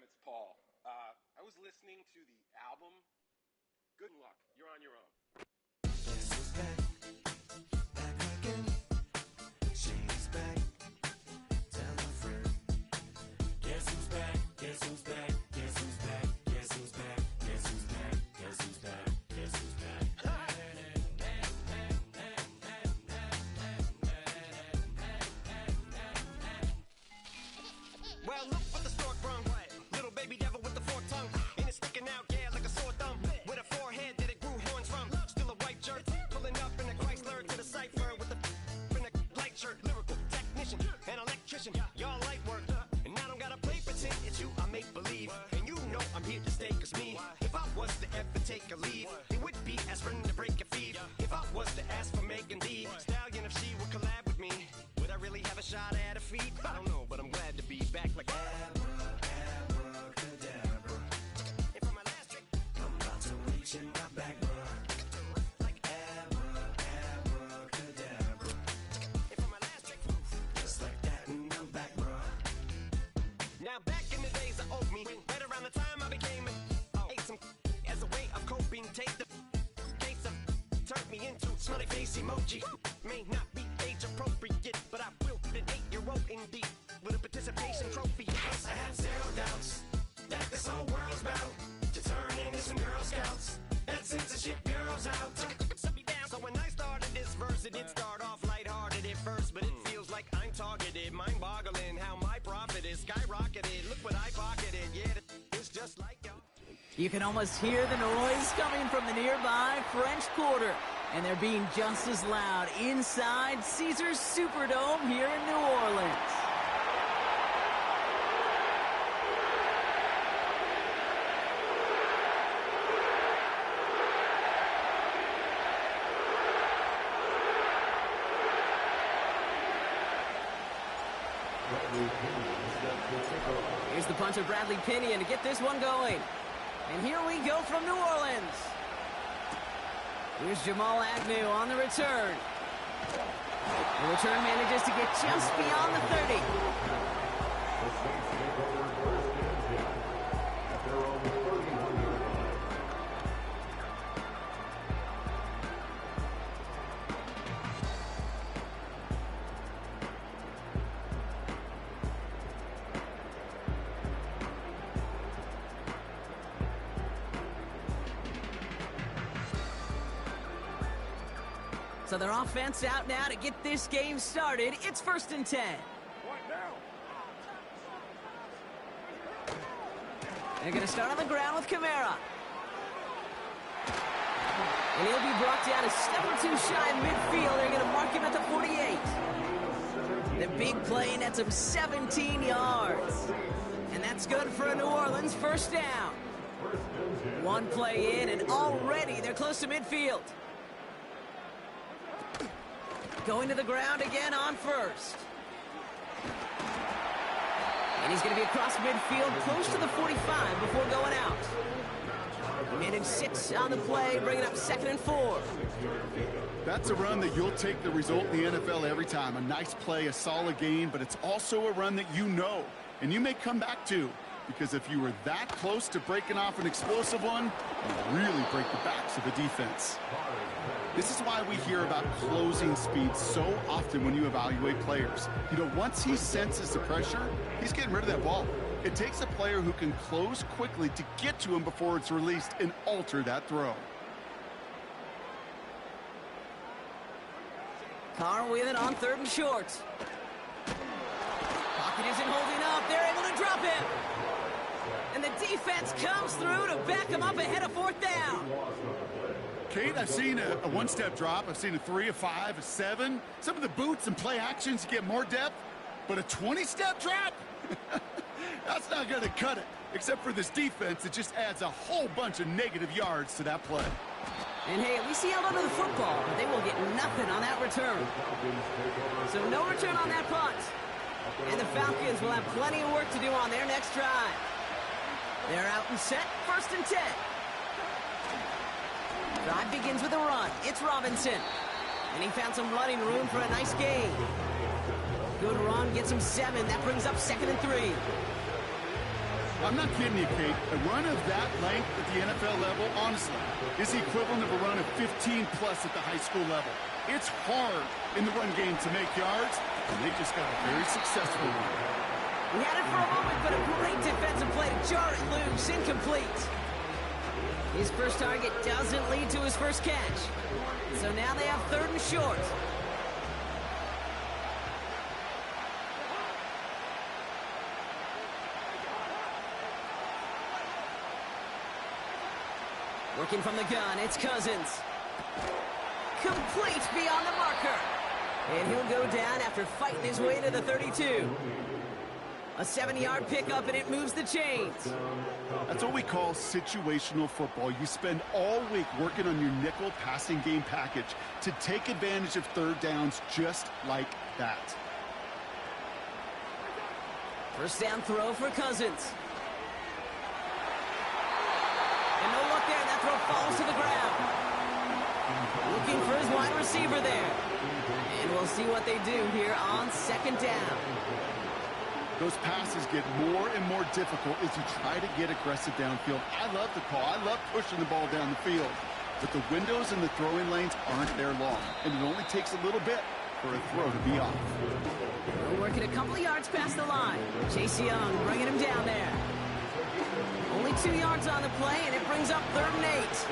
it's Paul. I was listening to the album. Good luck. You're on your own. Guess who's back? Back again. She's back. Tell a friend. Guess who's back? Guess who's back? Guess who's back? Guess who's back? Guess who's back? Guess who's back? Guess who's back? Well, look what the stork brung. Little baby devil with the forked tongue. And it's sticking out, yeah, like a sore thumb. With a forehead that it grew horns from. Still a white jerk. Pulling up in a Chrysler to the cipher with a in a light shirt. Lyrical technician, an electrician. Y'all light work. And I don't gotta play pretend. It's you, I make believe. And you know I'm here to stay, cause me, if I was to ever take a leave, it would be aspirin to break a feed. If I was to ask for Megan D Stallion, if she would collab with me, would I really have a shot at a feat? I don't know, but I'm glad to be back like Abracadabra. And for my last trick, I'm about to reach in my back, bruh. like Abracadabra. and for my last trick. Just like that, and I'm back, bruh. Now back in the days of old me, right around the time I became ate some as a way of coping. Take the case of turned me into smiley face emoji. May not be age appropriate, but I will fit an 8-year-old indeed with a participation trophy. I have zero doubts that this whole world's about to turn into some Girl Scouts and censorship bureaus out. Shut me down. So when I started this verse, it did start off lighthearted at first, but it feels like I'm targeted. Mind-boggling how my profit is skyrocketed. Look what I pocketed. Yeah, it's just like y'all. You can almost hear the noise coming from the nearby French Quarter, and they're being just as loud inside Caesars Superdome here in New Orleans. Here's the punter, Bradley Pinion, to get this one going. And here we go from New Orleans. Here's Jamal Agnew on the return. The return manages to get just beyond the 30. So their offense out now to get this game started. It's 1st and 10. They're going to start on the ground with Kamara. And he'll be brought down a step or two shy of midfield. They're going to mark him at the 48. The big play nets him 17 yards. And that's good for a New Orleans first down. One play in, and already they're close to midfield. Going to the ground again on first. And he's going to be across midfield, close to the 45 before going out. Minute 6 on the play, bringing up 2nd and 4. That's a run that you'll take the result in the NFL every time. A nice play, a solid gain, but it's also a run that you know, and you may come back to. Because if you were that close to breaking off an explosive one, you really break the backs of the defense. This is why we hear about closing speed so often when you evaluate players. You know, once he senses the pressure, he's getting rid of that ball. It takes a player who can close quickly to get to him before it's released and alter that throw. Carr with it on 3rd and short. Pocket isn't holding up. They're able to drop him. And the defense comes through to back him up ahead of 4th down. Kate, I've seen a one-step drop. I've seen a 3, a 5, a 7. Some of the boots and play actions get more depth, but a 20-step drop? That's not going to cut it. Except for this defense, it just adds a whole bunch of negative yards to that play. And hey, at least he held onto the football, but they will get nothing on that return. So no return on that punt. And the Falcons will have plenty of work to do on their next drive. They're out and set, 1st and 10. Drive begins with a run. It's Robinson. And he found some running room for a nice gain. Good run, gets him 7. That brings up 2nd and 3. I'm not kidding you, Kate. A run of that length at the NFL level, honestly, is the equivalent of a run of 15-plus at the high school level. It's hard in the run game to make yards, and they just got a very successful one. He had it for a moment, but a great defensive play to jar it loose. Incomplete. His first target doesn't lead to his first catch. So now they have 3rd and short. Working from the gun, it's Cousins. Complete beyond the marker. And he'll go down after fighting his way to the 32. A 7-yard pickup, and it moves the chains. That's what we call situational football. You spend all week working on your nickel passing game package to take advantage of 3rd downs just like that. First down throw for Cousins. And no look there. That throw falls to the ground. Looking for his wide receiver there. And we'll see what they do here on 2nd down. Those passes get more and more difficult as you try to get aggressive downfield. I love the call. I love pushing the ball down the field. But the windows in the throwing lanes aren't there long. And it only takes a little bit for a throw to be off. We're working a couple of yards past the line. Chase Young bringing him down there. Only 2 yards on the play, and it brings up 3rd and 8.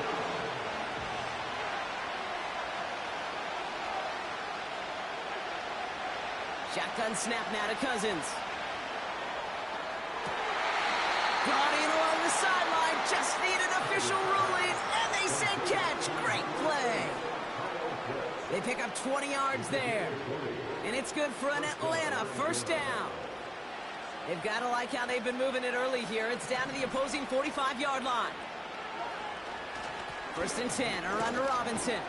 Shotgun snap now to Cousins. Brought in along the sideline, just need an official ruling, and they said catch. Great play. They pick up 20 yards there, and it's good for an Atlanta 1st down. They've got to like how they've been moving it early here. It's down to the opposing 45-yard line. 1st and 10, around to Robinson.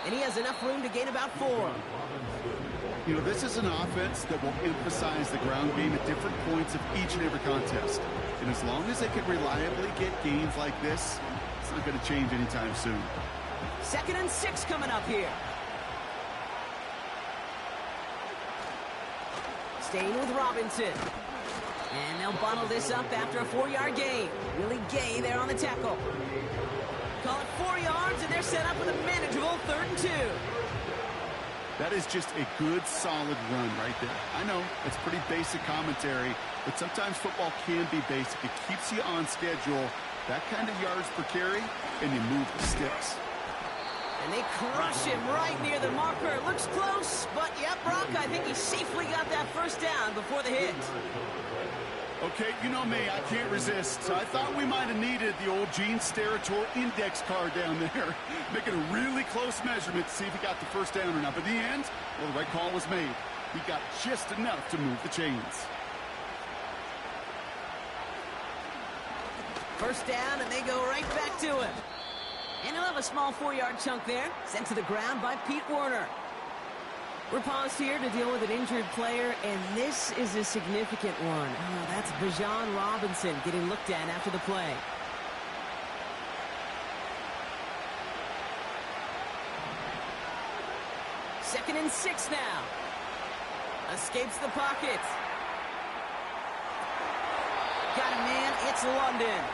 And he has enough room to gain about 4. You know, this is an offense that will emphasize the ground game at different points of each and every contest. And as long as they can reliably get gains like this, it's not going to change anytime soon. 2nd and 6 coming up here. Staying with Robinson. And they'll bottle this up after a 4-yard gain. Willie Gay there on the tackle. Call it 4 yards, and they're set up with a manageable 3rd and 2. That is just a good, solid run right there. I know, it's pretty basic commentary, but sometimes football can be basic. It keeps you on schedule, that kind of yards per carry, and you move the sticks. And they crush him right near the marker. Looks close, but yep, Brock, I think he safely got that 1st down before the hit. Okay, you know me, I can't resist. So I thought we might have needed the old Gene Steratore index card down there, making a really close measurement to see if he got the 1st down or not. But in the end, well, the right call was made. He got just enough to move the chains. 1st down, and they go right back to him. And he'll have a small 4-yard chunk there, sent to the ground by Pete Werner. We're paused here to deal with an injured player, and this is a significant one. Oh, that's Bijan Robinson getting looked at after the play. Second and 6 now. Escapes the pocket. Got a man, it's London.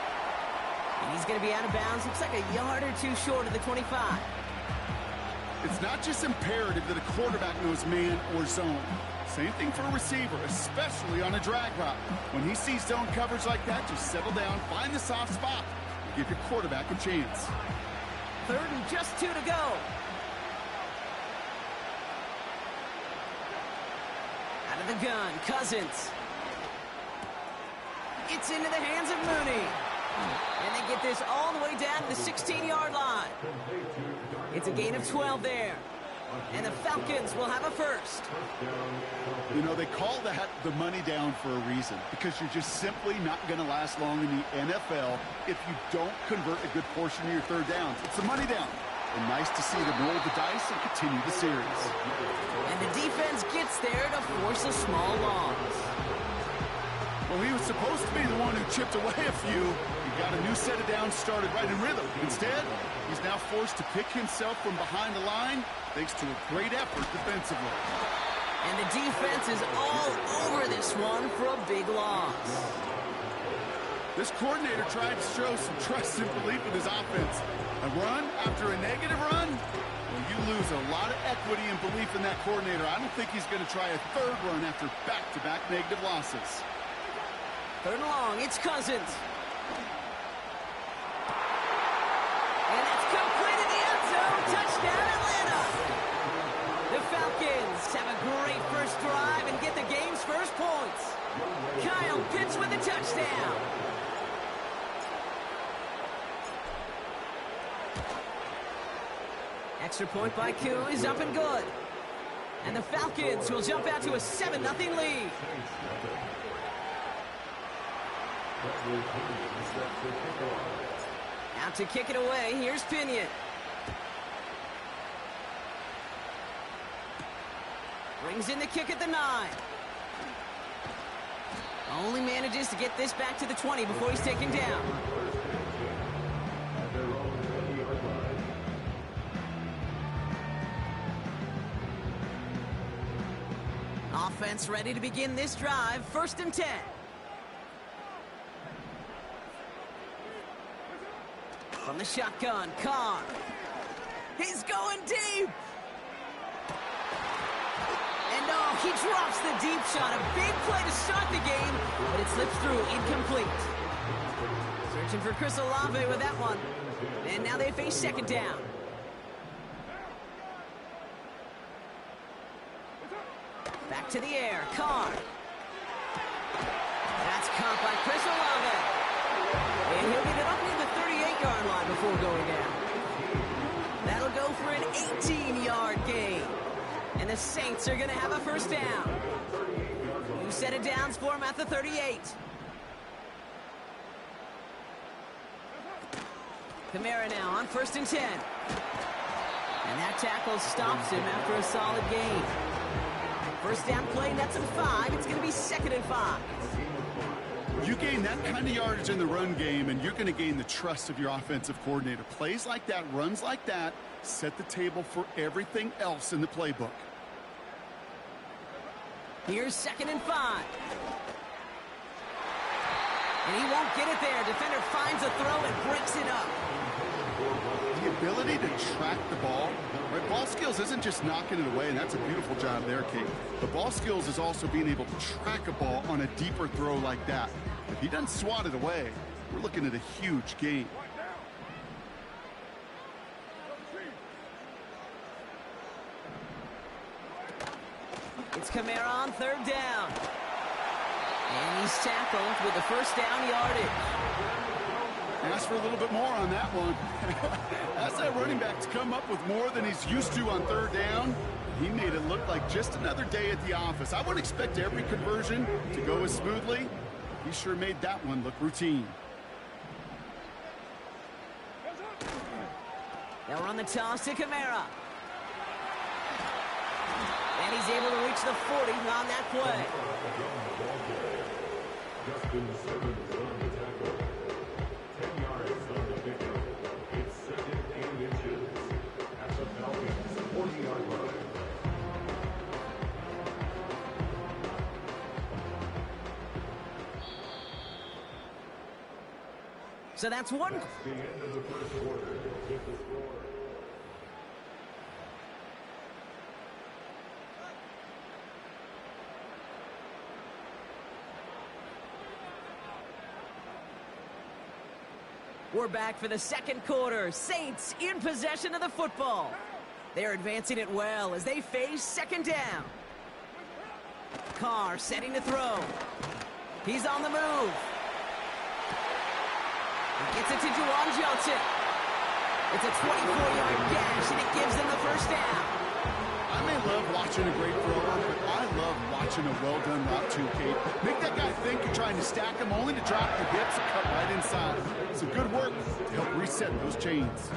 And he's going to be out of bounds. Looks like a yard or 2 short of the 25. It's not just imperative that a quarterback knows man or zone. Same thing for a receiver, especially on a drag route. When he sees zone coverage like that, just settle down, find the soft spot, and give your quarterback a chance. 3rd and just 2 to go. Out of the gun, Cousins. It's into the hands of Mooney. And they get this all the way down to the 16-yard line. It's a gain of 12 there. And the Falcons will have a 1st. You know, they call that the money down for a reason, because you're just simply not going to last long in the NFL if you don't convert a good portion of your 3rd downs. It's the money down. And nice to see them roll the dice and continue the series. And the defense gets there to force a small loss. Well, he was supposed to be the one who chipped away a few. He got a new set of downs started right in rhythm. Instead, he's now forced to pick himself from behind the line thanks to a great effort defensively. And the defense is all over this one for a big loss. This coordinator tried to show some trust and belief in his offense. A run after a negative run? Well, you lose a lot of equity and belief in that coordinator. I don't think he's going to try a third run after back-to-back negative losses. Third and long, it's Cousins. And it's complete in the end zone. Touchdown, Atlanta. The Falcons have a great first drive and get the game's first points. Kyle Pitts with a touchdown. Extra point by Koo is up and good. And the Falcons will jump out to a 7-0 lead. Out to kick it away, here's Pinion. Brings in the kick at the 9. Only manages to get this back to the 20 before he's taken down. Offense ready to begin this drive. 1st and 10. From the shotgun, Carr. He's going deep. And oh, he drops the deep shot. A big play to start the game, but it slips through incomplete. Searching for Chris Olave with that one. And now they face 2nd down. Back to the air, Carr. That's caught by Chris Olave. And he'll get it up near the 38-yard line before going down. That'll go for an 18-yard gain. And the Saints are going to have a 1st down. New set of downs for him at the 38. Kamara now on 1st and 10. And that tackle stops him after a solid gain. 1st down play, nets him 5. It's going to be 2nd and 5. You gain that kind of yardage in the run game, and you're going to gain the trust of your offensive coordinator. Plays like that, runs like that, set the table for everything else in the playbook. Here's 2nd and 5. And he won't get it there. Defender finds a throw and breaks it up. The ability to track the ball, right? Ball skills isn't just knocking it away, and that's a beautiful job there, Kate. But ball skills is also being able to track a ball on a deeper throw like that. If he doesn't swat it away, we're looking at a huge gain. It's Kamara on 3rd down. And he's tackled with the 1st down yardage. Ask for a little bit more on that one. Ask that running back to come up with more than he's used to on 3rd down. He made it look like just another day at the office. I wouldn't expect every conversion to go as smoothly. He sure made that one look routine. They'll run the toss to Kamara. And he's able to reach the 40 on that play. Justin Simmons on the tackle. 10 yards on the pickup. It's 2nd and inches at the Falcons' 40-yard line. So that's one. The end of the 1st quarter with the score. We're back for the 2nd quarter. Saints in possession of the football. They're advancing it well as they face 2nd down. Carr setting to throw. He's on the move. He gets it to Juwan Johnson. It's a 24-yard gash, and it gives them the 1st down. I may love watching a great thrower, but I love watching a well-done route too, Kate. Make that guy think you're trying to stack him, only to drop the hips and cut right inside. Some good work to help reset those chains.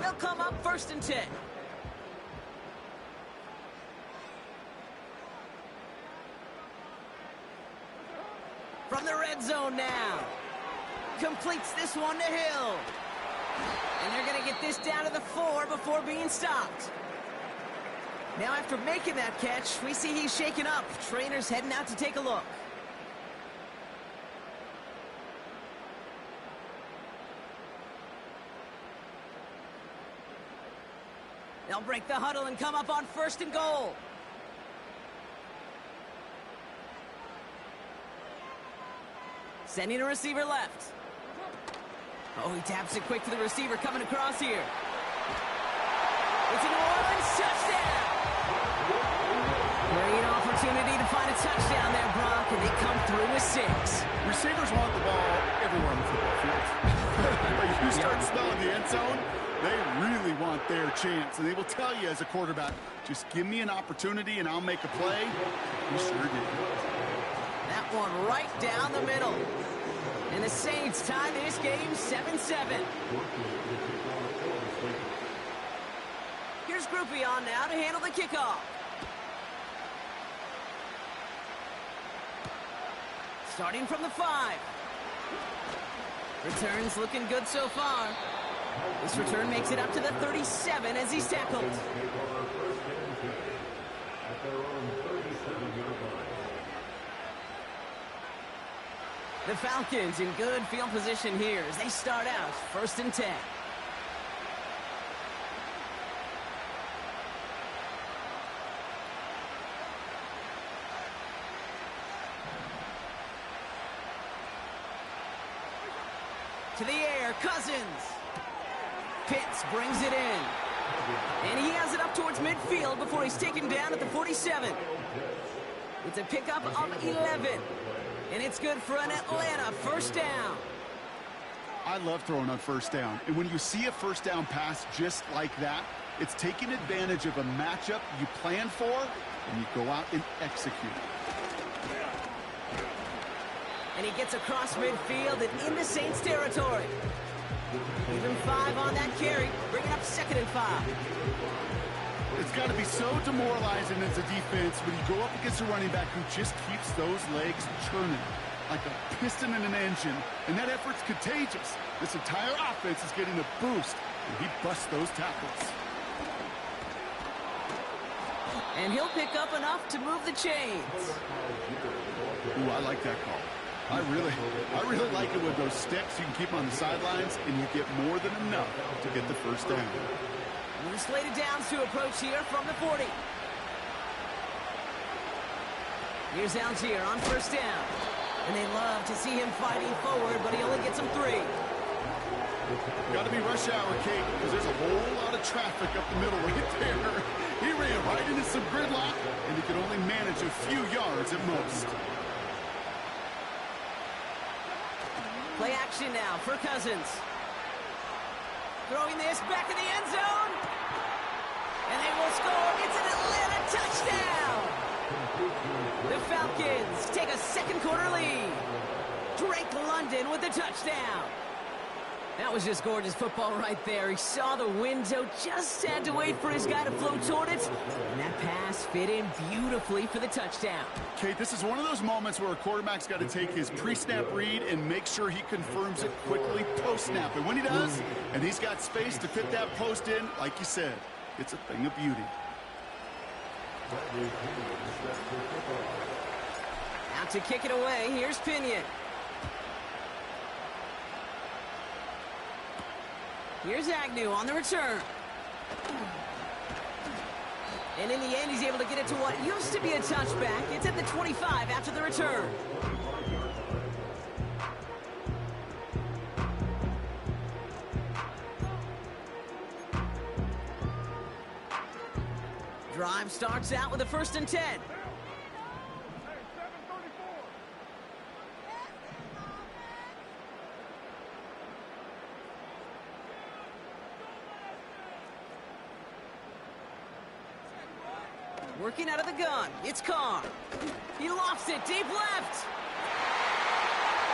They'll come up 1st and 10. From the red zone now. Completes this one to Hill. And they're going to get this down to the 4 before being stopped. Now after making that catch, we see he's shaken up. Trainer's heading out to take a look. They'll break the huddle and come up on 1st and goal. Sending a receiver left. Oh, he taps it quick to the receiver coming across here. It's a New Orleans touchdown. Great opportunity to find a touchdown there, Brock, and they come through with 6. Receivers want the ball everywhere on the football field. But you start smelling the end zone, they really want their chance. And they will tell you as a quarterback, just give me an opportunity and I'll make a play. He sure did. That one right down the middle. And the Saints tie this game 7-7. Here's Groupie on now to handle the kickoff. Starting from the 5. Returns looking good so far. This return makes it up to the 37 as he's tackled. The Falcons in good field position here as they start out 1st and 10. To the air, Cousins. Pitts brings it in. And he has it up towards midfield before he's taken down at the 47. It's a pickup of 11. And it's good for an Atlanta 1st down. I love throwing on 1st down. And when you see a 1st down pass just like that, it's taking advantage of a matchup you plan for, and you go out and execute. And he gets across midfield and into Saints territory. Even 5 on that carry, bringing up 2nd and 5. It's got to be so demoralizing as a defense when you go up against a running back who just keeps those legs churning like a piston in an engine, and that effort's contagious. This entire offense is getting a boost, and he busts those tackles. And he'll pick up enough to move the chains. Ooh, I like that call. I really like it with those sticks. You can keep them on the sidelines, and you get more than enough to get the 1st down. And the slated downs to approach here from the 40. Here's Algier on 1st down. And they love to see him fighting forward, but he only gets them 3. Got to be rush hour, Kate, because there's a whole lot of traffic up the middle right there. He ran right into some gridlock, and he could only manage a few yards at most. Play action now for Cousins. Throwing this back in the end zone. And they will score. It's an Atlanta touchdown. The Falcons take a 2nd quarter lead. Drake London with the touchdown. That was just gorgeous football right there. He saw the window, just had to wait for his guy to float toward it. And that pass fit in beautifully for the touchdown. Kate, this is one of those moments where a quarterback's got to take his pre-snap read and make sure he confirms it quickly post-snap. And when he does, and he's got space to fit that post in, like you said, it's a thing of beauty. Out to kick it away, here's Pinion. Here's Agnew on the return. And in the end, he's able to get it to what used to be a touchback. It's at the 25 after the return. Drive starts out with a 1st and 10. Working out of the gun, it's Carr. He lofts it deep left.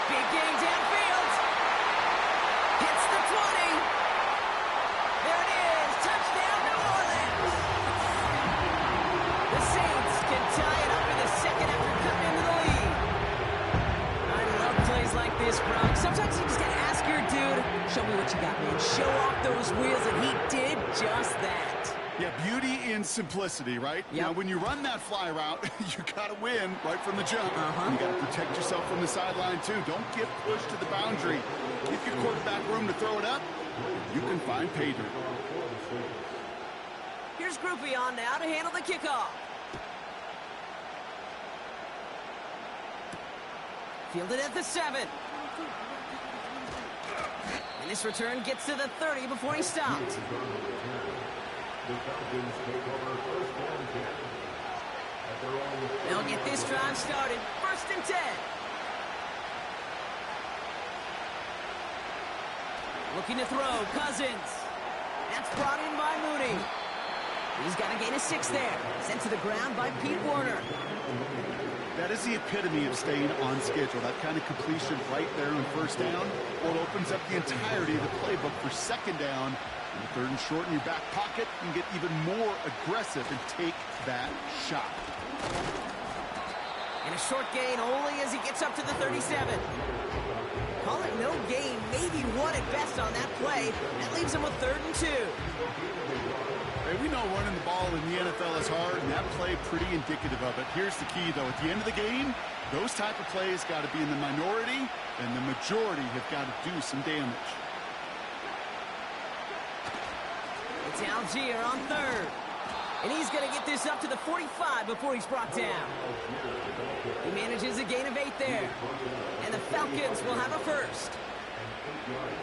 Big game downfield. Hits the 20. There it is, touchdown New Orleans. The Saints can tie it up in the 2nd after cutting into the lead. I love plays like this, Brock. Sometimes you just gotta ask your dude, show me what you got, man. Show off those wheels, and he did just that. Yeah, beauty in simplicity, right? Yep. Now, when you run that fly route, you got to win right from the jump. You got to protect yourself from the sideline, too. Don't get pushed to the boundary. Give your quarterback room to throw it up. You can find pay dirt. Here's Groupie on now to handle the kickoff. Fielded at the 7. And this return gets to the 30 before he stopped. The Falcons take over first and 10. At their own They'll get this drive started. First and 10. Looking to throw, Cousins. That's brought in by Mooney. He's got a gain of 6 there. Sent to the ground by Pete Werner. That is the epitome of staying on schedule. That kind of completion right there on first down. Well, it opens up the entirety of the playbook for second down. In the third and short in your back pocket, you can get even more aggressive and take that shot. And a short gain only as he gets up to the 37. Call it no gain, maybe one at best on that play. That leaves him with 3rd and 2. Hey, we know running the ball in the NFL is hard, and that play pretty indicative of it. Here's the key, though. At the end of the game, those type of plays got to be in the minority, and the majority have got to do some damage. It's Algier on 3rd. And he's going to get this up to the 45 before he's brought down. He manages a gain of 8 there. And the Falcons will have a first.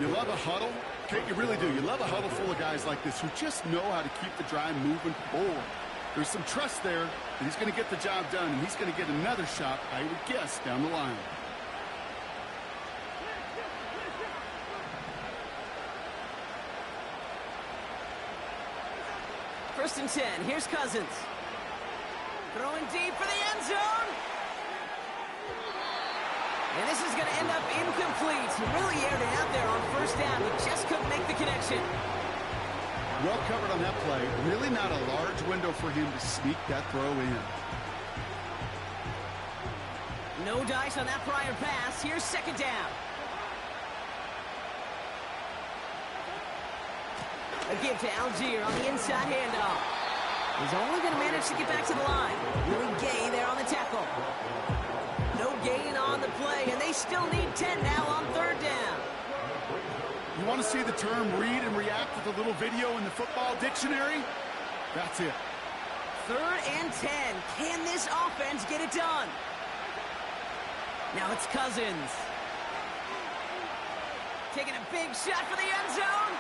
You love a huddle? Kate, you really do. You love a huddle full of guys like this who just know how to keep the drive moving forward. There's some trust there that he's going to get the job done, and he's going to get another shot, I would guess, down the line. First and 10. Here's Cousins. Throwing deep for the end zone. And this is going to end up incomplete. He really aired it out there on first down, but just couldn't make the connection. Well covered on that play. Really not a large window for him to sneak that throw in. No dice on that prior pass. Here's second down. A give to Algier on the inside handoff. He's only going to manage to get back to the line. Really gay there on the tackle. No gain on the play, and they still need 10 now on 3rd down. You want to see the term read and react with a little video in the football dictionary? That's it. 3rd and 10. Can this offense get it done? Now it's Cousins. Taking a big shot for the end zone.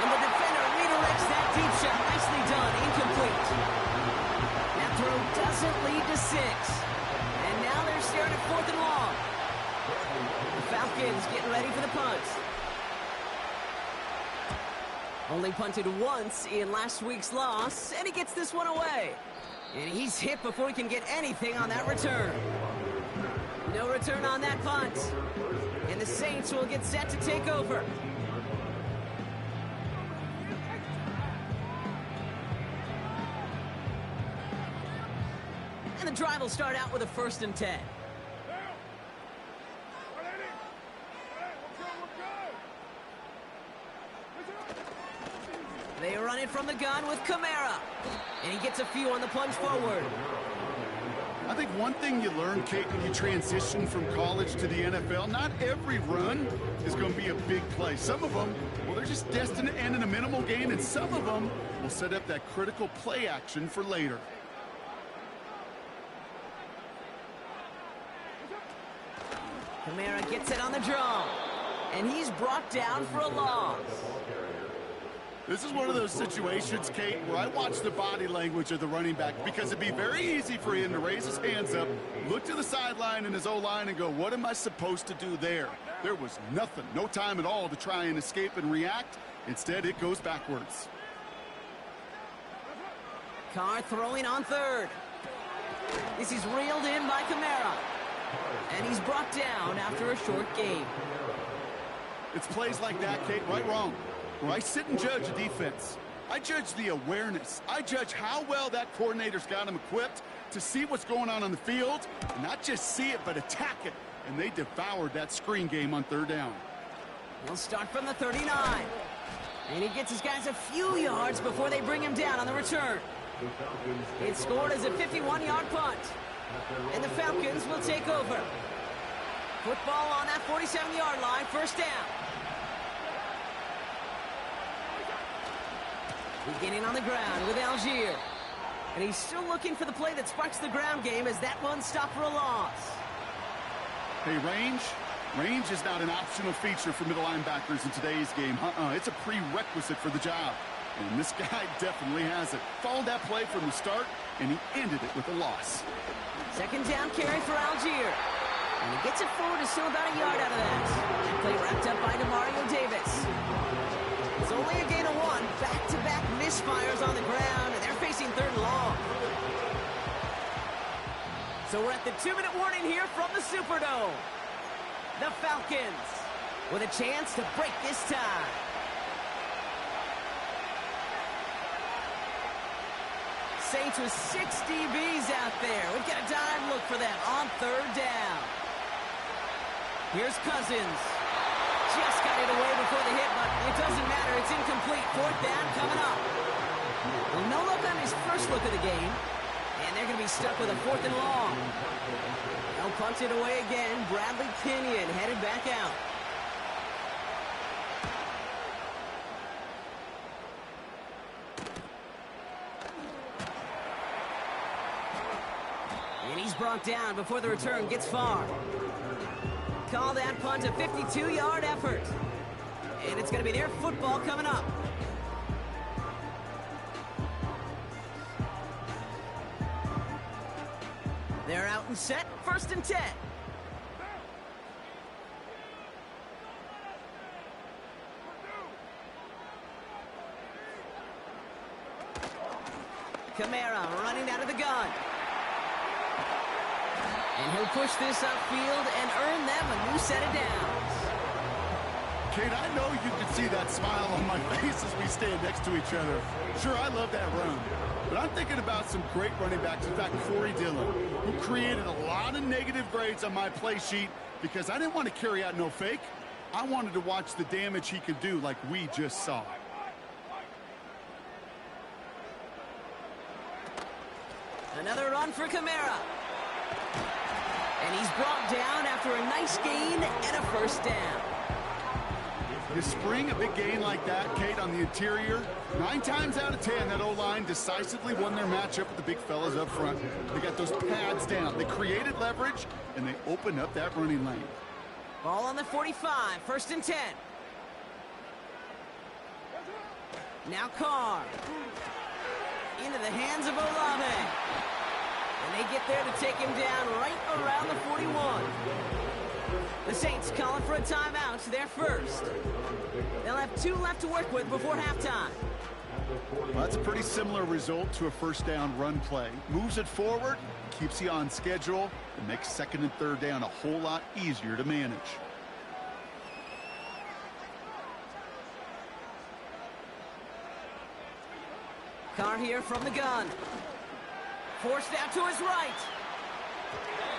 And the defender redirects that deep shot. Nicely done. Incomplete. That throw doesn't lead to 6. And now they're staring at 4th and long. The Falcons getting ready for the punt. Only punted once in last week's loss, and he gets this one away. And he's hit before he can get anything on that return. No return on that punt. And the Saints will get set to take over. And the drive will start out with a 1st and 10. They run it from the gun with Kamara. And he gets a few on the plunge forward. I think one thing you learn, Kate, when you transition from college to the NFL, not every run is going to be a big play. Some of them, well, they're just destined to end in a minimal gain, and some of them will set up that critical play action for later. Kamara gets it on the draw. And he's brought down for a loss. This is one of those situations, Kate, where I watch the body language of the running back because it'd be very easy for him to raise his hands up, look to the sideline in his O-line and go, what am I supposed to do there? There was nothing, no time at all to try and escape and react. Instead, it goes backwards. Carr throwing on 3rd. This is reeled in by Kamara. And he's brought down after a short gain. It's plays like that, Kate, right wrong. Where I sit and judge a defense. I judge the awareness. I judge how well that coordinator's got him equipped to see what's going on the field, and not just see it, but attack it. And they devoured that screen game on 3rd down. He'll start from the 39. And he gets his guys a few yards before they bring him down on the return. It's scored as a 51-yard punt. And the Falcons will take over. Football on that 47-yard line, 1st down. Beginning on the ground with Algier. And he's still looking for the play that sparks the ground game as that one stopped for a loss. Hey, range? Range is not an optional feature for middle linebackers in today's game. It's a prerequisite for the job. And this guy definitely has it. Followed that play from the start, and he ended it with a loss. Second down carry for Algier. And he gets it forward to still about a yard out of that. That play wrapped up by Demario Davis. It's only a gain of 1. Back-to-back misfires on the ground, and they're facing 3rd and long. So we're at the 2-minute warning here from the Superdome. The Falcons with a chance to break this tie. Saints with 6 DBs out there. We've got a dime look for them on 3rd down. Here's Cousins. Just got it away before the hit, but it doesn't matter. It's incomplete. 4th down coming up. Well, no look on his first look of the game. And they're going to be stuck with a 4th and long. They'll punt it away again. Bradley Pinion headed back out. And he's brought down before the return gets far. Call that punt a 52-yard effort. And it's going to be their football coming up. They're out and set. 1st and 10. Kamara running out of the gun. And he'll push this upfield and earn them a new set of downs. Kate, I know you can see that smile on my face as we stand next to each other. Sure, I love that run. But I'm thinking about some great running backs. In fact, Corey Dillon, who created a lot of negative grades on my play sheet because I didn't want to carry out no fake. I wanted to watch the damage he could do like we just saw. Another run for Kamara. And he's brought down after a nice gain and a 1st down. You spring a big gain like that, Kate, on the interior, 9 times out of 10, that O-line decisively won their matchup with the big fellas up front. They got those pads down. They created leverage, and they opened up that running lane. Ball on the 45, 1st and 10. Now Carr. Into the hands of Olave. And they get there to take him down right around the 41. The Saints calling for a timeout. They're first. They'll have 2 left to work with before halftime. Well, that's a pretty similar result to a 1st down run play. Moves it forward, keeps you on schedule, and makes 2nd and 3rd down a whole lot easier to manage. Carr here from the gun. Forced out to his right.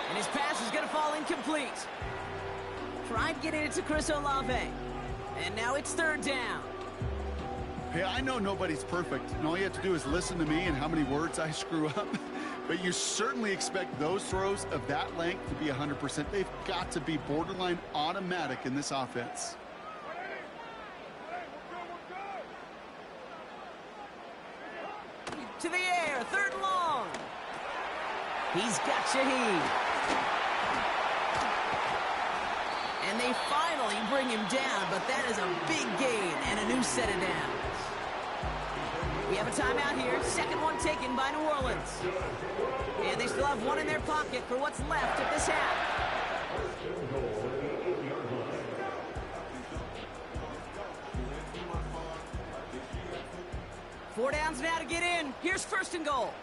And his pass is going to fall incomplete. Tried getting it to Chris Olave. And now it's 3rd down. Hey, I know nobody's perfect, and all you have to do is listen to me and how many words I screw up. But you certainly expect those throws of that length to be 100%. They've got to be borderline automatic in this offense. To the air, 3rd and long. He's got Shaheed. And they finally bring him down, but that is a big gain and a new set of downs. We have a timeout here. 2nd one taken by New Orleans. And they still have 1 in their pocket for what's left of this half. Four downs now to get in. Here's 1st and goal.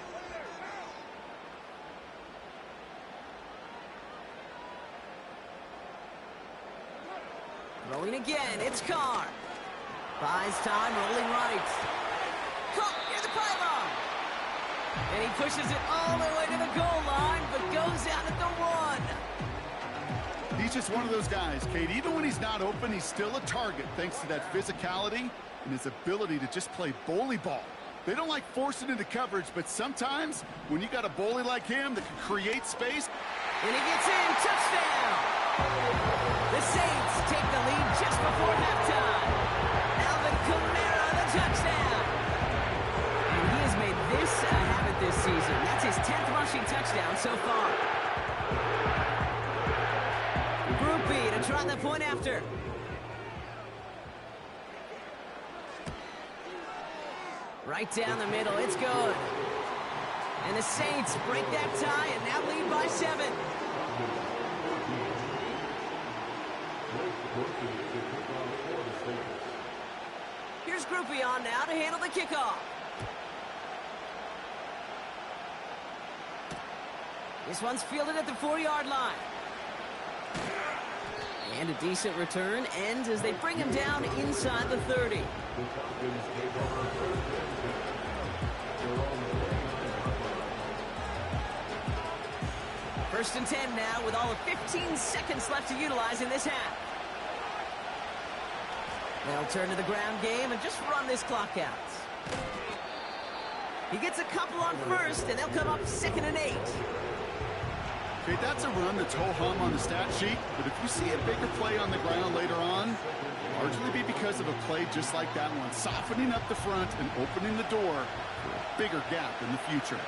Rolling again, it's Carr. Buys time, rolling right. Caught near the pylon. And he pushes it all the way to the goal line, but goes out at the 1. He's just one of those guys, Kate. Even when he's not open, he's still a target thanks to that physicality and his ability to just play bully ball. They don't like forcing into coverage, but sometimes when you got a bully like him that can create space. And he gets in, touchdown! The Saints take the lead just before halftime. Alvin Kamara, the touchdown. rushing touchdown so far. Group B to try the point after. Right down the middle, it's good. And the Saints break that tie and now lead by 7. Here's Group B on now to handle the kickoff. This one's fielded at the 4-yard line. And a decent return ends as they bring him down inside the 30. First and 10 now with all of 15 seconds left to utilize in this half. They'll turn to the ground game and just run this clock out. He gets a couple on first, and they'll come up 2nd and 8. Okay, that's a run that's ho-hum on the stat sheet, but if you see a bigger play on the ground later on, largely be because of a play just like that one, softening up the front and opening the door for a bigger gap in the future.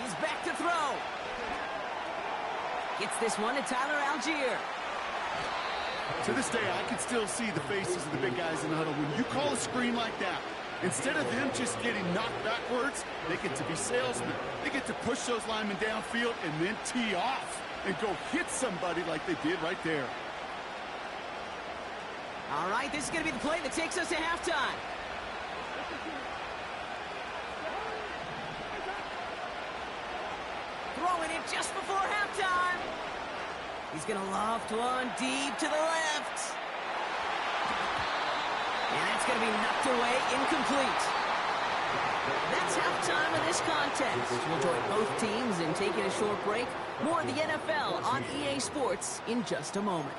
He's back to throw. Gets this one to Tyler Algier. To this day, I can still see the faces of the big guys in the huddle. When you call a screen like that, instead of them just getting knocked backwards, they get to be salesmen. They get to push those linemen downfield and then tee off and go hit somebody like they did right there. All right, this is going to be the play that takes us to halftime. Throwing it just before halftime. He's going to loft one deep to the left. And that's going to be knocked away, incomplete. That's halftime of this contest. We'll join both teams in taking a short break. More of the NFL on EA Sports in just a moment.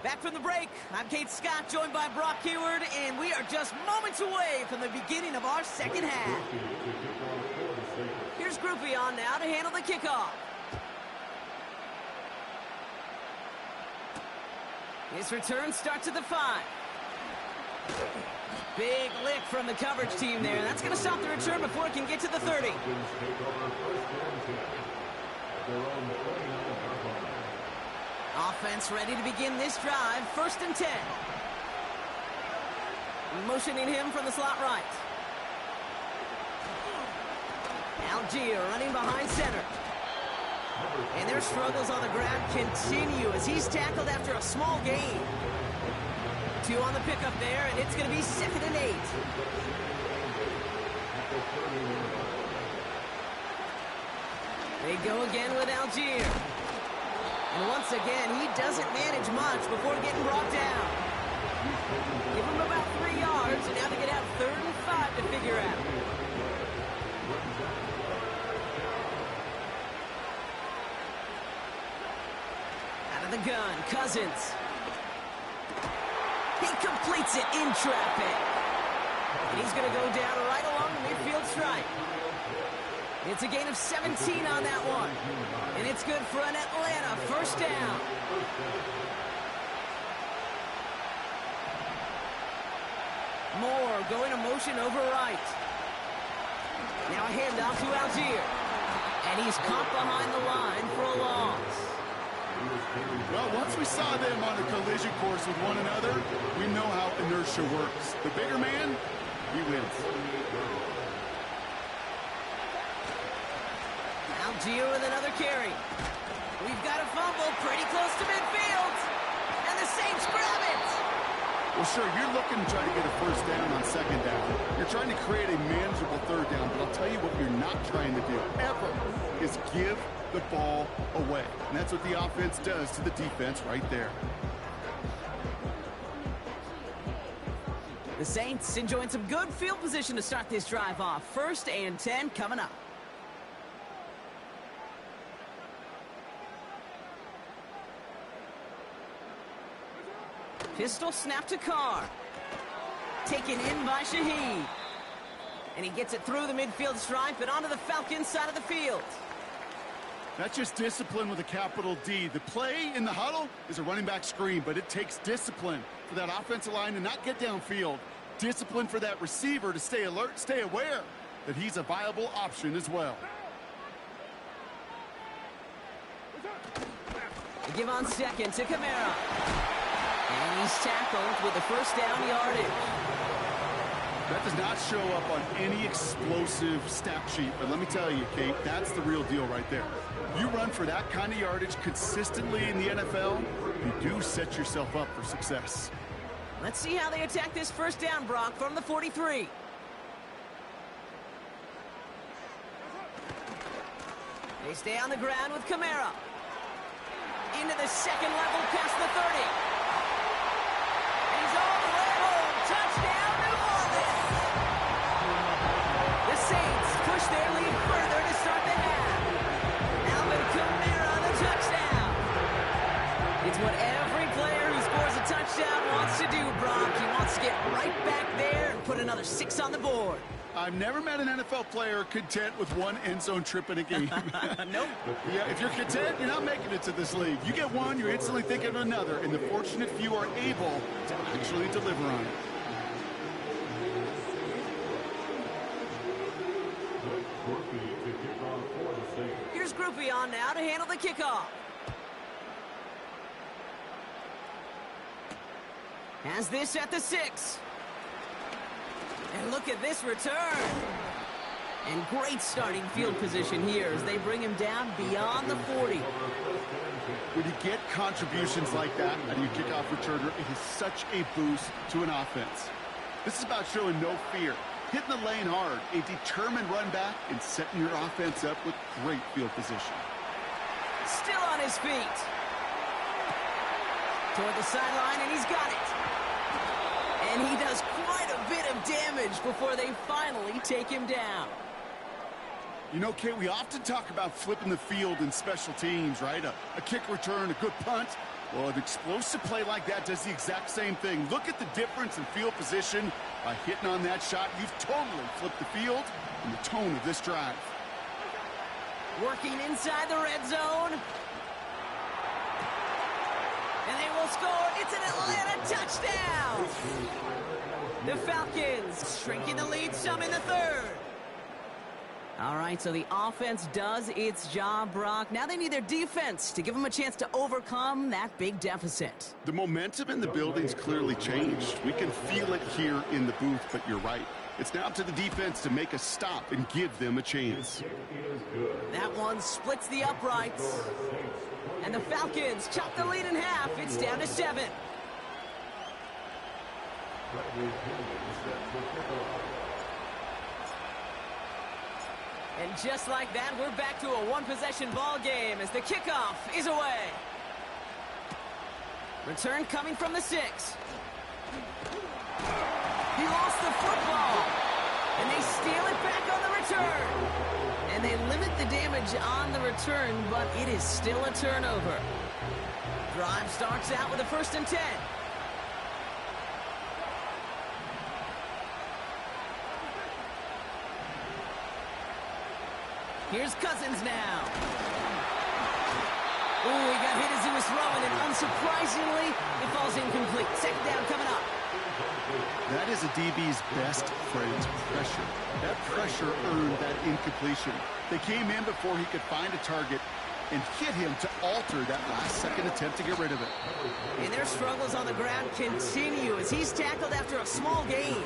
Back from the break, I'm Kate Scott, joined by Brock Hayward, and we are just moments away from the beginning of our second half. Here's Group B on now to handle the kickoff. This return starts at the 5. Big lick from the coverage team there. That's going to stop the return before it can get to the 30. Offense ready to begin this drive. 1st and 10. Motioning him from the slot right. Algier running behind center. And their struggles on the ground continue as he's tackled after a small gain. 2 on the pickup there, and it's going to be 2nd and 8. They go again with Algier. And once again, he doesn't manage much before getting brought down. Give him about 3 yards, and now they get out 3rd and 5 to figure out. Out of the gun, Cousins. He completes it in traffic. And he's going to go down right along the midfield stripe. It's a gain of 17 on that one. And it's good for an Atlanta 1st down. Moore going to motion over right. Now a handoff to Algier. And he's caught behind the line for a loss. Well, once we saw them on a collision course with one another, we know how inertia works. The bigger man, he wins. Algier with another carry. We've got a fumble pretty close to midfield. And the Saints grab it. Well, sure, you're looking to try to get a 1st down on 2nd down. You're trying to create a manageable 3rd down, but I'll tell you what you're not trying to do, ever, is give the ball away. And that's what the offense does to the defense right there. The Saints enjoying some good field position to start this drive off. 1st and 10 coming up. Pistol snap to Carr. Taken in by Shaheed. And he gets it through the midfield stripe and onto the Falcons side of the field. That's just discipline with a capital D. The play in the huddle is a running back screen, but it takes discipline for that offensive line to not get downfield. Discipline for that receiver to stay alert, stay aware that he's a viable option as well. They give on second to Kamara. And he's tackled with the first down yardage. That does not show up on any explosive stat sheet, but let me tell you, Kate, that's the real deal right there. You run for that kind of yardage consistently in the NFL, you do set yourself up for success. Let's see how they attack this first down, Brock, from the 43. They stay on the ground with Kamara. Into the second level past the 30. And he's all the way home. Touchdown, New Orleans. The Saints push their lead further to start the half. Alvin Kamara, the touchdown. It's what every player who scores a touchdown wants to do, Brock. He wants to get right back there and put another 6 on the board. I've never met an NFL player content with one end zone trip in a game. Nope. Yeah, if you're content, you're not making it to this league. You get one, you're instantly thinking of another, and the fortunate few are able to actually deliver on it. Here's Groupie on now to handle the kickoff. Has this at the 6. And look at this return. And great starting field position here as they bring him down beyond the 40. When you get contributions like that out of your kickoff returner, it is such a boost to an offense. This is about showing no fear, hitting the lane hard, a determined run back, and setting your offense up with great field position. Still on his feet. Toward the sideline, and he's got it. And he does quite a bit of damage before they finally take him down. You know, Kate, we often talk about flipping the field in special teams, right? A kick return, a good punt. Well, an explosive play like that does the exact same thing. Look at the difference in field position. By hitting on that shot, you've totally flipped the field and the tone of this drive. Working inside the red zone. And they will score. It's an Atlanta touchdown. The Falcons shrinking the lead some in the third. All right, so the offense does its job, Brock. Now they need their defense to give them a chance to overcome that big deficit. The momentum in the building's clearly changed. We can feel it here in the booth, but you're right. It's now up to the defense to make a stop and give them a chance. That one splits the uprights. And the Falcons chop the lead in half. It's down to 7. And just like that, we're back to a one-possession ball game as the kickoff is away. Return coming from the 6. He lost the football. And they steal it back on the return. And they limit the damage on the return, but it is still a turnover. Drive starts out with a 1st and 10. Here's Cousins now. Ooh, he got hit as he was throwing, and unsurprisingly, it falls incomplete. 2nd down coming up. That is a DB's best friend, pressure. That pressure earned that incompletion. They came in before he could find a target and hit him to alter that last-second attempt to get rid of it. And their struggles on the ground continue as he's tackled after a small gain.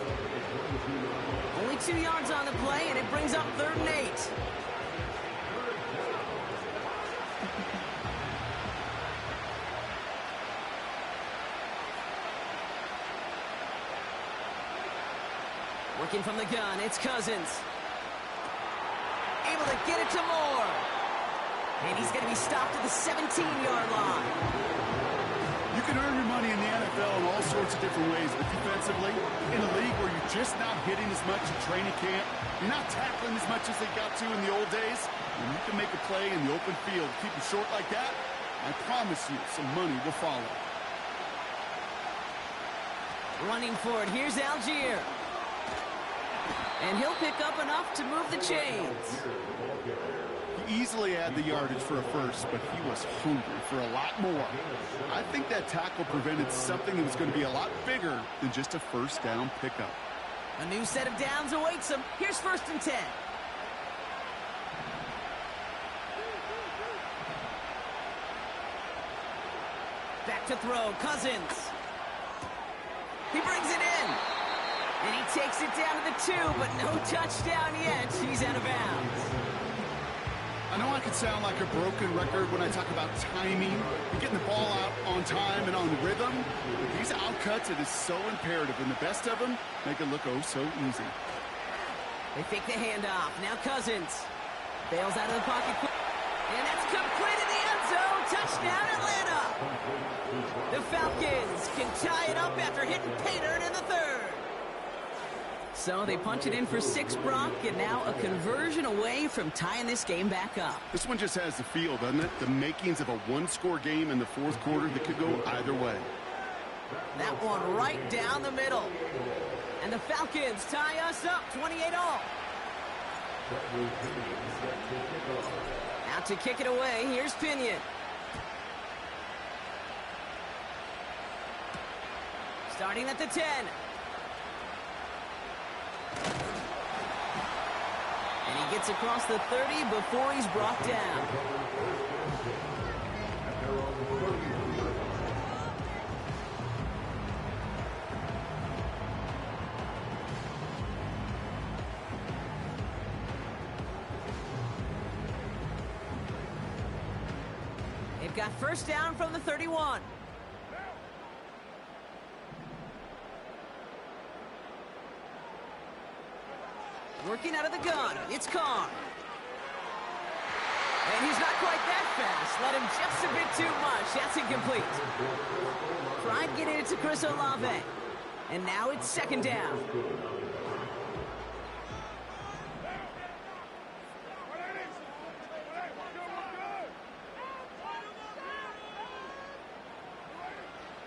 Only 2 yards on the play, and it brings up 3rd and 8. Working from the gun, it's Cousins. Able to get it to Moore. And he's going to be stopped at the 17-yard line. You can earn your money in the NFL in all sorts of different ways, but defensively, in a league where you're just not hitting as much in training camp, you're not tackling as much as they got to in the old days, and you can make a play in the open field. Keep it short like that, I promise you some money will follow. Running for it, here's Algier. And he'll pick up enough to move the chains. He easily had the yardage for a first, but he was hungry for a lot more. I think that tackle prevented something that was going to be a lot bigger than just a first down pickup. A new set of downs awaits him. Here's 1st and 10. Back to throw, Cousins. He brings it in. And he takes it down to the 2, but no touchdown yet. He's out of bounds. I know I could sound like a broken record when I talk about timing and getting the ball out on time and on rhythm. But these outcuts, it is so imperative, and the best of them make it look oh so easy. They fake the handoff. Now Cousins. Bails out of the pocket. And that's complete in the end zone. Touchdown, Atlanta. The Falcons can tie it up after hitting pay dirt in the 3rd. So they punch it in for 6, Brock, and now a conversion away from tying this game back up. This one just has the feel, doesn't it? The makings of a one-score game in the 4th quarter that could go either way. That one right down the middle. And the Falcons tie us up 28-all. Out to kick it away, here's Pinion. Starting at the 10. And he gets across the 30 before he's brought down. They've got 1st down from the 31. Working out of the gun, it's Carr. And he's not quite that fast. Let him just a bit too much. That's incomplete. Tried getting it to Chris Olave. And now it's 2nd down.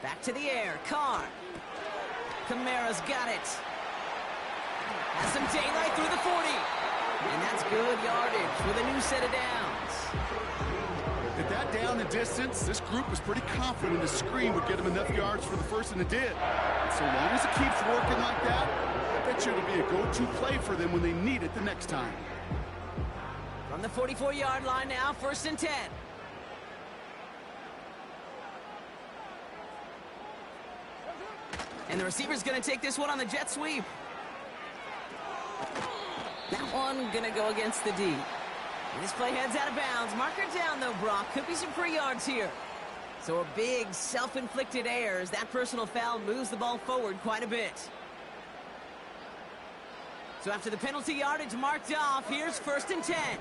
Back to the air, Carr. Kamara's got it. Has some daylight through the 40. And that's good yardage with a new set of downs. At that down and distance, this group was pretty confident the screen would get them enough yards for the first, and it did. And so long as it keeps working like that, I bet you it'll be a go-to play for them when they need it the next time. From the 44-yard line now, 1st and 10. And the receiver's going to take this one on the jet sweep. That one going to go against the D. And this play heads out of bounds. Marker down, though, Brock. Could be some free yards here. So a big self-inflicted error as that personal foul moves the ball forward quite a bit. So after the penalty yardage marked off, here's 1st and 10.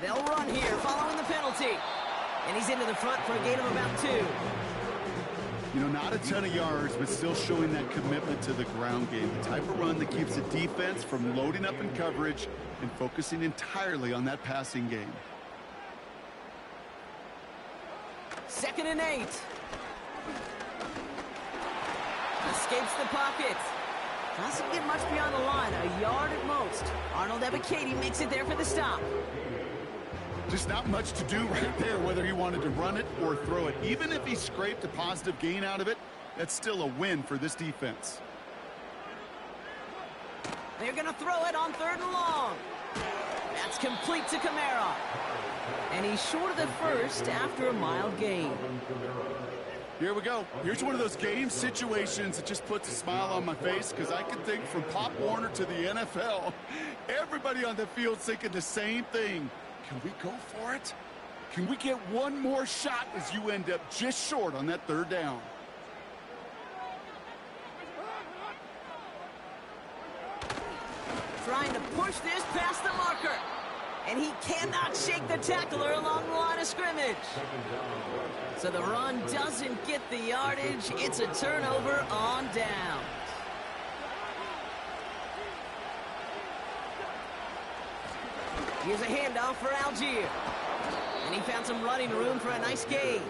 They'll run here following the penalty. And he's into the front for a gain of about 2. You know, not a ton of yards, but still showing that commitment to the ground game. The type of run that keeps the defense from loading up in coverage and focusing entirely on that passing game. 2nd and 8. Escapes the pocket. Doesn't get much beyond the line, a yard at most. Arnold Ebiketie makes it there for the stop. Just not much to do right there, whether he wanted to run it or throw it. Even if he scraped a positive gain out of it, that's still a win for this defense. They're going to throw it on 3rd and long. That's complete to Kamara. And he's short of the first after a mild gain. Here we go. Here's one of those game situations that just puts a smile on my face, because I can think from Pop Warner to the NFL, everybody on the field thinking the same thing. Can we go for it? Can we get one more shot as you end up just short on that 3rd down? Trying to push this past the marker. And he cannot shake the tackler along the line of scrimmage. So the run doesn't get the yardage. It's a turnover on downs. Here's a handoff for Algier. And he found some running room for a nice gain.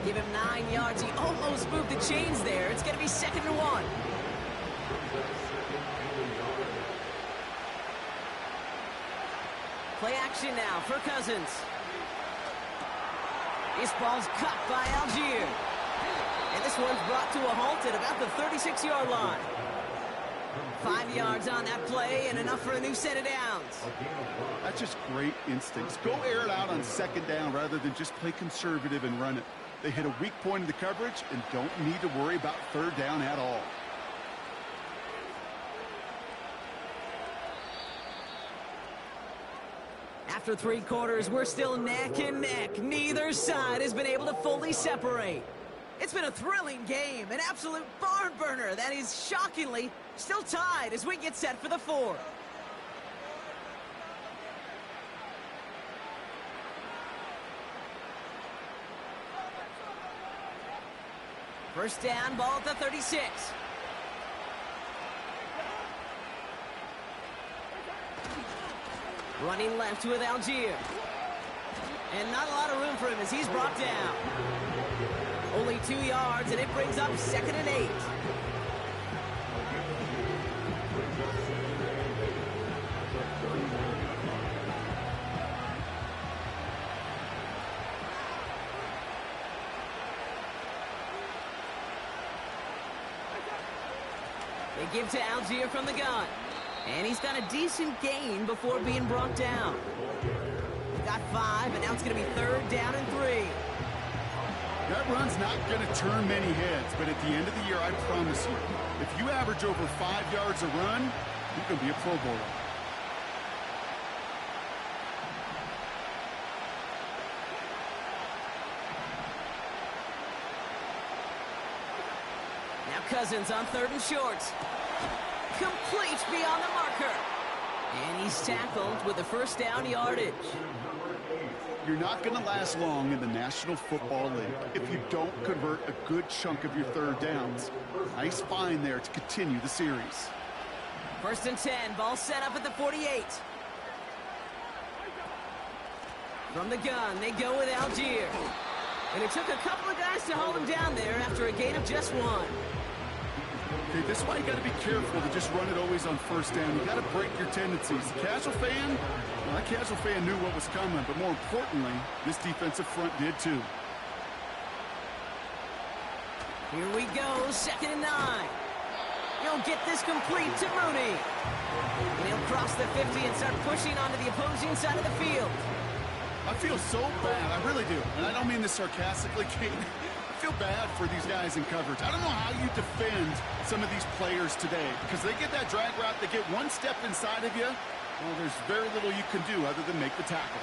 Give him 9 yards. He almost moved the chains there. It's going to be 2nd and 1. Play action now for Cousins. This ball's cut by Algier. And this one's brought to a halt at about the 36-yard line. 5 yards on that play and enough for a new set of downs. That's just great instincts. Go air it out on 2nd down rather than just play conservative and run it. They hit a weak point in the coverage and don't need to worry about 3rd down at all. After 3 quarters, we're still neck and neck. Neither side has been able to fully separate. It's been a thrilling game, an absolute barn burner that is shockingly still tied as we get set for the 4th. First down, ball at the 36. Running left with Algier. And not a lot of room for him as he's brought down. Only 2 yards, and it brings up 2nd and 8. They give to Algier from the gun. And he's got a decent gain before being brought down. He got 5, and now it's going to be 3rd down and 3. That run's not going to turn many heads, but at the end of the year, I promise you, if you average over 5 yards a run, you're going to be a Pro Bowler. Now Cousins on 3rd and short. Complete beyond the marker. And he's tackled with the first down yardage. You're not going to last long in the National Football League if you don't convert a good chunk of your 3rd downs. Nice find there to continue the series. 1st and 10, ball set up at the 48. From the gun, they go with Algier. And it took a couple of guys to hold him down there after a gain of just 1. Okay, this is why you got to be careful to just run it always on 1st down. You got to break your tendencies. The casual fan, well, that casual fan knew what was coming, but more importantly, this defensive front did too. Here we go, 2nd and 9. He'll get this complete to Mooney. And he'll cross the 50 and start pushing onto the opposing side of the field. I feel so bad, I really do. And I don't mean this sarcastically, Kate. I feel bad for these guys in coverage. I don't know how you defend some of these players today because they get that drag route, they get one step inside of you. Well, there's very little you can do other than make the tackle.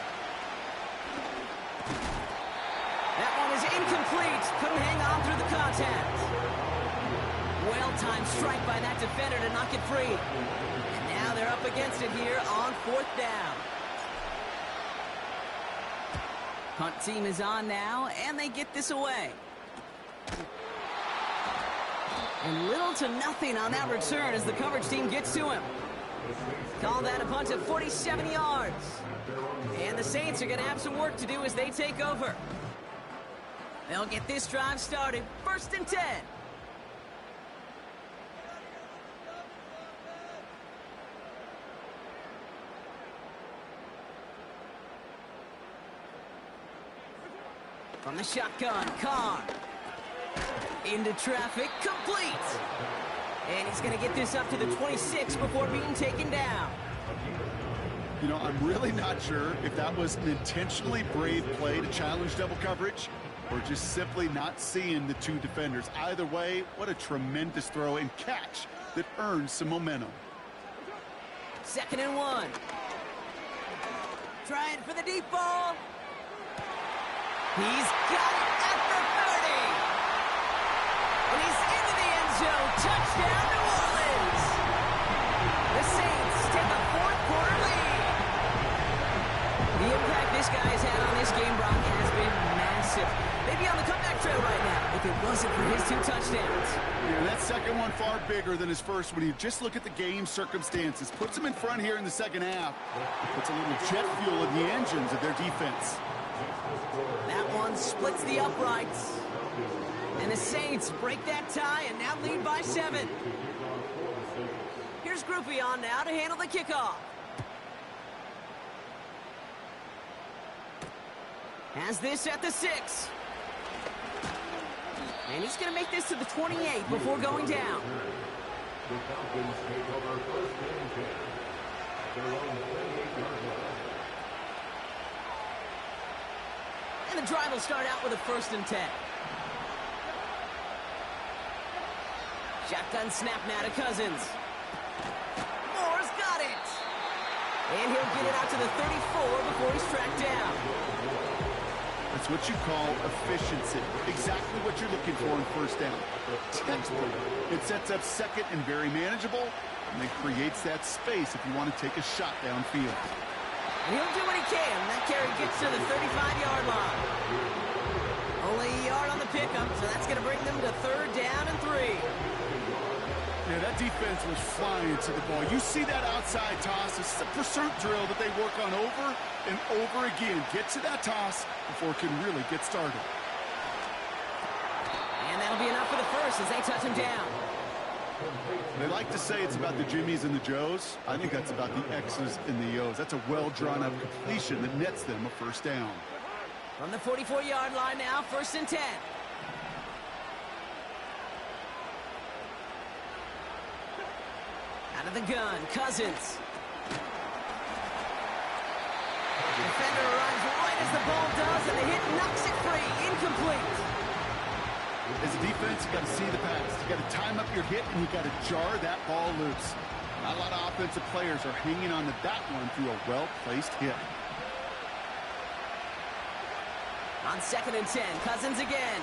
That one is incomplete. Couldn't hang on through the contact. Well-timed strike by that defender to knock it free. And now they're up against it here on 4th down. Punt team is on now, and they get this away. And little to nothing on that return as the coverage team gets to him. Call that a punt of 47 yards. And the Saints are going to have some work to do as they take over. They'll get this drive started. 1st and 10. From the shotgun, Carr. Into traffic, complete. And he's going to get this up to the 26 before being taken down. You know, I'm really not sure if that was an intentionally brave play to challenge double coverage or just simply not seeing the 2 defenders. Either way, what a tremendous throw and catch that earns some momentum. 2nd and 1. Trying for the deep ball. He's got it at the 30. And he's into the end zone. Touchdown, New Orleans. The Saints take a 4th quarter lead. The impact this guy has had on this game, Brock, has been massive. They'd be on the comeback trail right now if it wasn't for his 2 touchdowns. Yeah, that second one far bigger than his first when you just look at the game circumstances. Puts them in front here in the second half. Puts a little jet fuel in the engines of their defense. That one splits the uprights. the Saints break that tie and now lead by 7. Here's Groupie on now to handle the kickoff. Has this at the 6. And he's going to make this to the 28 before going down. The Falcons take over first and 10. Their own 28-yard line. And the drive will start out with a 1st and 10. Shotgun snap now to Cousins. Moore's got it. And he'll get it out to the 34 before he's tracked down. That's what you call efficiency. Exactly what you're looking for in first down. Textbook. It sets up second and very manageable, and then creates that space if you want to take a shot downfield. And he'll do what he can. That carry gets to the 35-yard line. Only a yard on the pickup, so that's going to bring them to 3rd down and 3. Yeah, that defense was flying to the ball. You see that outside toss. It's a pursuit drill that they work on over and over again. Get to that toss before it can really get started. And that'll be enough for the first as they touch him down. They like to say it's about the Jimmies and the Joes. I think that's about the X's and the O's. That's a well-drawn-up completion that nets them a 1st down. From the 44-yard line now, 1st and 10. Out of the gun, Cousins. Defender arrives right as the ball does, and the hit knocks it free. Incomplete. As a defense, you got to see the pass. You got to time up your hit, and you got to jar that ball loose. Not a lot of offensive players are hanging on to that one through a well-placed hit. On 2nd and 10, Cousins again.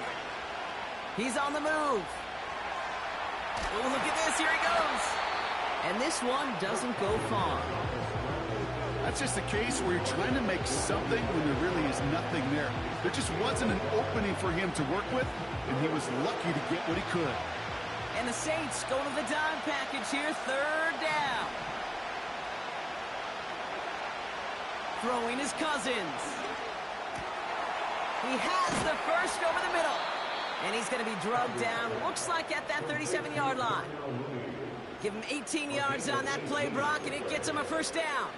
He's on the move. Oh, look at this. Here he goes. And this one doesn't go far. That's just a case where you're trying to make something when there really is nothing there. There just wasn't an opening for him to work with, and he was lucky to get what he could. And the Saints going to the dime package here, 3rd down. Throwing is Cousins. He has the first over the middle. And he's going to be drugged down, looks like at that 37-yard line. Give him 18 yards on that play, Brock, and it gets him a 1st down.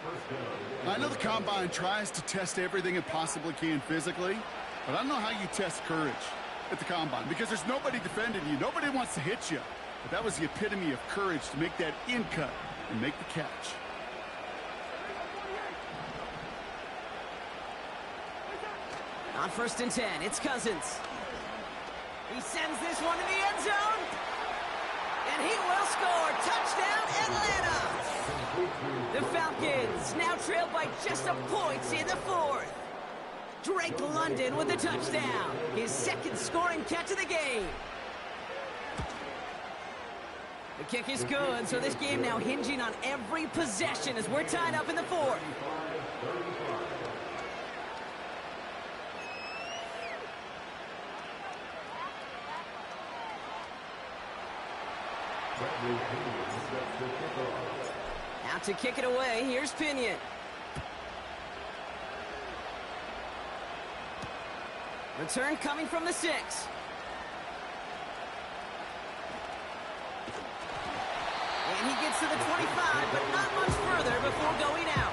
I know the Combine tries to test everything it possibly can physically, but I don't know how you test courage at the Combine because there's nobody defending you. Nobody wants to hit you. But that was the epitome of courage to make that in cut and make the catch. On 1st and 10, it's Cousins. He sends this one to the end zone. And he will score. Touchdown, Atlanta. The Falcons now trail by just a point in the 4th. Drake London with the touchdown. His 2nd scoring catch of the game. The kick is good, so this game now hinging on every possession as we're tied up in the 4th. Out to kick it away, here's Pinion. Return coming from the 6. And he gets to the 25, but not much further before going out.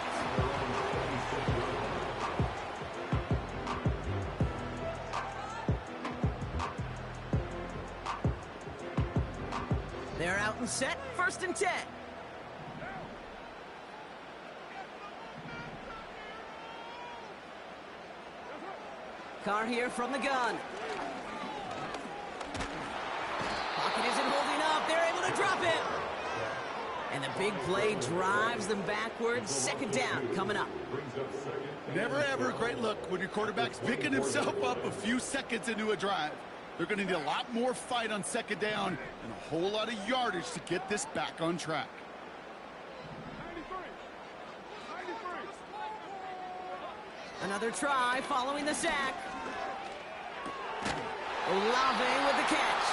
They're out and set, 1st and 10. Carr here from the gun. Pocket isn't holding up. They're able to drop him. And the big play drives them backwards. 2nd down coming up. Never ever a great look when your quarterback's picking himself up a few seconds into a drive. They're going to need a lot more fight on 2nd down and a whole lot of yardage to get this back on track. Another try following the sack. Olave with the catch.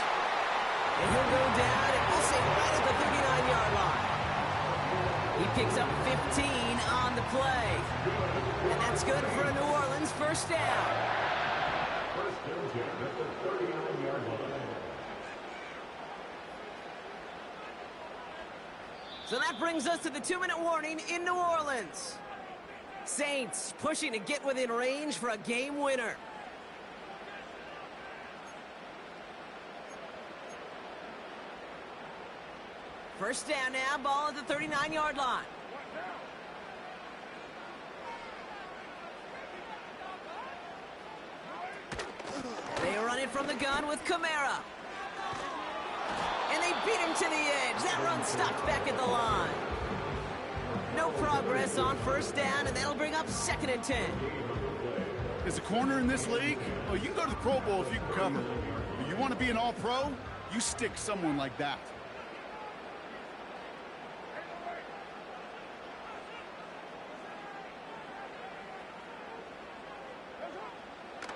And he'll go down and we'll say right at the 39-yard line. He picks up 15 on the play. And that's good for a New Orleans 1st down. First down at the 39-yard line. So that brings us to the 2-minute warning in New Orleans. Saints pushing to get within range for a game winner. First down now, ball at the 39-yard line. They run it from the gun with Kamara. And they beat him to the edge. That run stopped back at the line. No progress on first down, and that'll bring up 2nd and 10. As a corner in this league, well, you can go to the Pro Bowl if you can cover. But you want to be an all-pro, you stick someone like that.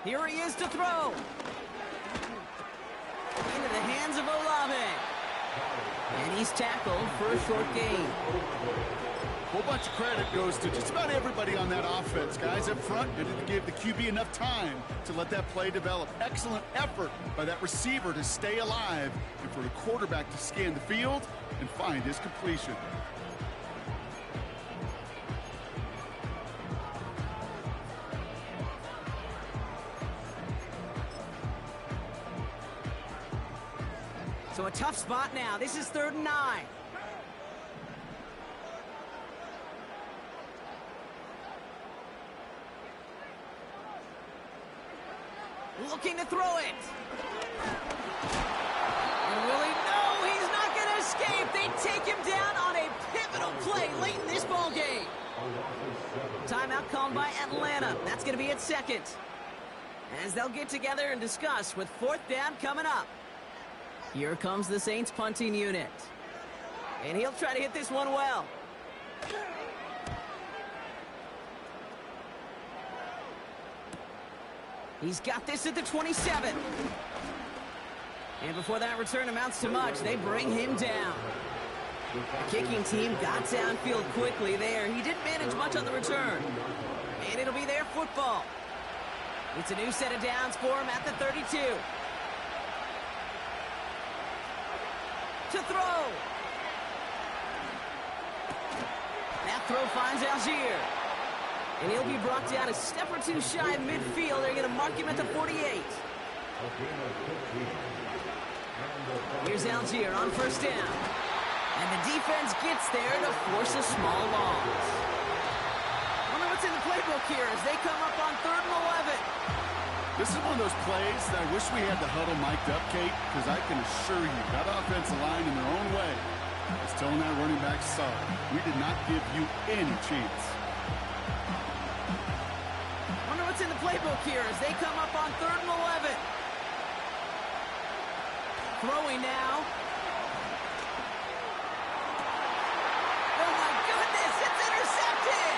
Here he is to throw. Into the hands of Olave. And he's tackled for a short gain. A whole bunch of credit goes to just about everybody on that offense. Guys up front didn't give the QB enough time to let that play develop. Excellent effort by that receiver to stay alive and for the quarterback to scan the field and find his completion. So a tough spot now. This is 3rd and 9. Looking to throw it. And will he? No, he's not going to escape. They take him down on a pivotal play late in this ball game. Timeout called by Atlanta. That's going to be at 2nd. As they'll get together and discuss with 4th down coming up. Here comes the Saints punting unit. And he'll try to hit this one well. He's got this at the 27. And before that return amounts to much, they bring him down. The kicking team got downfield quickly there. He didn't manage much on the return. And it'll be their football. It's a new set of downs for him at the 32. To throw. That throw finds Algier. And he'll be brought down a step or two shy of midfield. They're going to mark him at the 48. Here's Algier on first down. And the defense gets there to force a small loss. Wonder what's in the playbook here as they come up on 3rd and 11. This is one of those plays that I wish we had the huddle mic'd up, Kate, because I can assure you that offensive line in their own way is telling that running back, sorry, we did not give you any chance. Wonder what's in the playbook here as they come up on 3rd and 11. Throwing now. Oh my goodness, it's intercepted!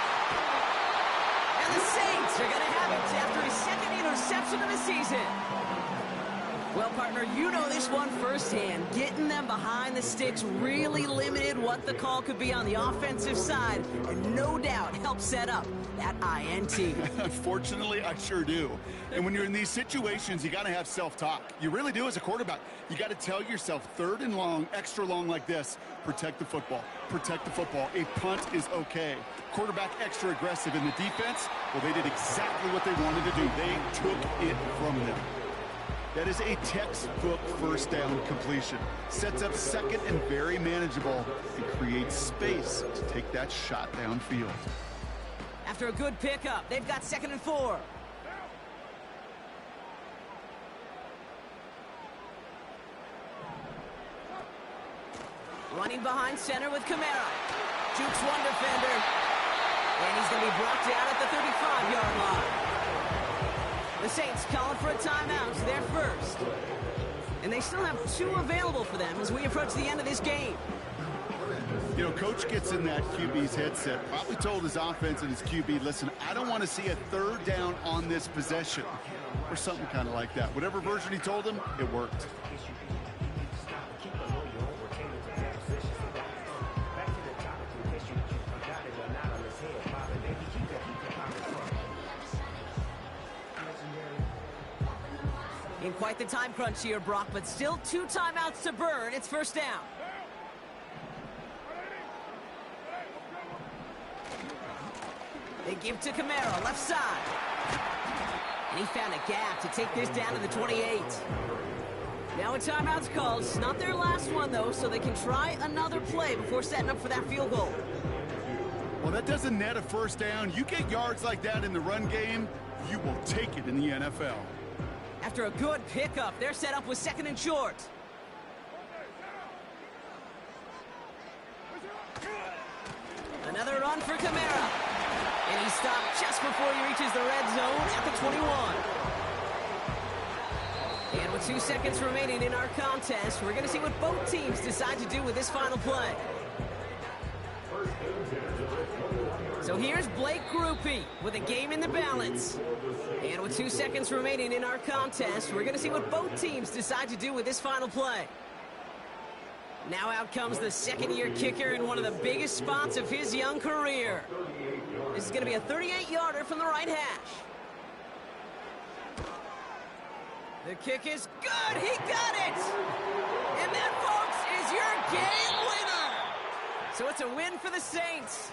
And the Saints are going to have it after his 2nd interception of the season. Well, partner, you know this one firsthand. Getting them behind the sticks really limited what the call could be on the offensive side, and no doubt helped set up that INT. Unfortunately, I sure do. And when you're in these situations, you got to have self-talk. You really do as a quarterback. You got to tell yourself 3rd and long, extra long like this, protect the football. Protect the football. A punt is okay. Quarterback extra aggressive in the defense, well, they did exactly what they wanted to do. They took it from them. That is a textbook first down completion. Sets up 2nd and very manageable and creates space to take that shot downfield. After a good pickup, they've got 2nd and 4. Running behind center with Kamara. Jukes one defender. And he's going to be brought down at the 35-yard line. The Saints calling for a timeout. They're first. And they still have 2 available for them as we approach the end of this game. You know, coach gets in that QB's headset, probably told his offense and his QB, listen, I don't want to see a 3rd down on this possession. Or something kind of like that. Whatever version he told him, it worked. In quite the time crunch here, Brock, but still 2 timeouts to burn. It's first down. They give to Camaro, left side. And he found a gap to take this down to the 28. Now a timeout's called. It's not their last one, though, so they can try another play before setting up for that field goal. Well, that doesn't net a first down. You get yards like that in the run game, you will take it in the NFL. After a good pickup, they're set up with second and short. Another run for Camara. And he stopped just before he reaches the red zone at the 21. And with 2 seconds remaining in our contest, we're going to see what both teams decide to do with this final play. So here's Blake Groupie with a game in the balance. And with 2 seconds remaining in our contest, we're going to see what both teams decide to do with this final play. Now out comes the second-year kicker in one of the biggest spots of his young career. This is going to be a 38-yarder from the right hash. The kick is good. He got it. And that, folks, is your game winner. So it's a win for the Saints.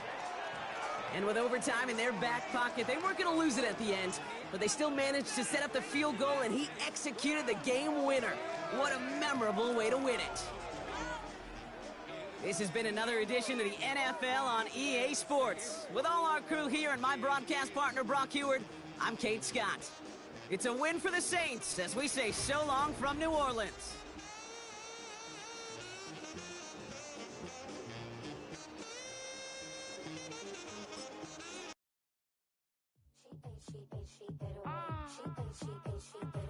And with overtime in their back pocket, they weren't going to lose it at the end, but they still managed to set up the field goal, and he executed the game winner. What a memorable way to win it. This has been another edition of the NFL on EA Sports. With all our crew here and my broadcast partner, Brock Heward, I'm Kate Scott. It's a win for the Saints as we say so long from New Orleans.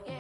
Yeah.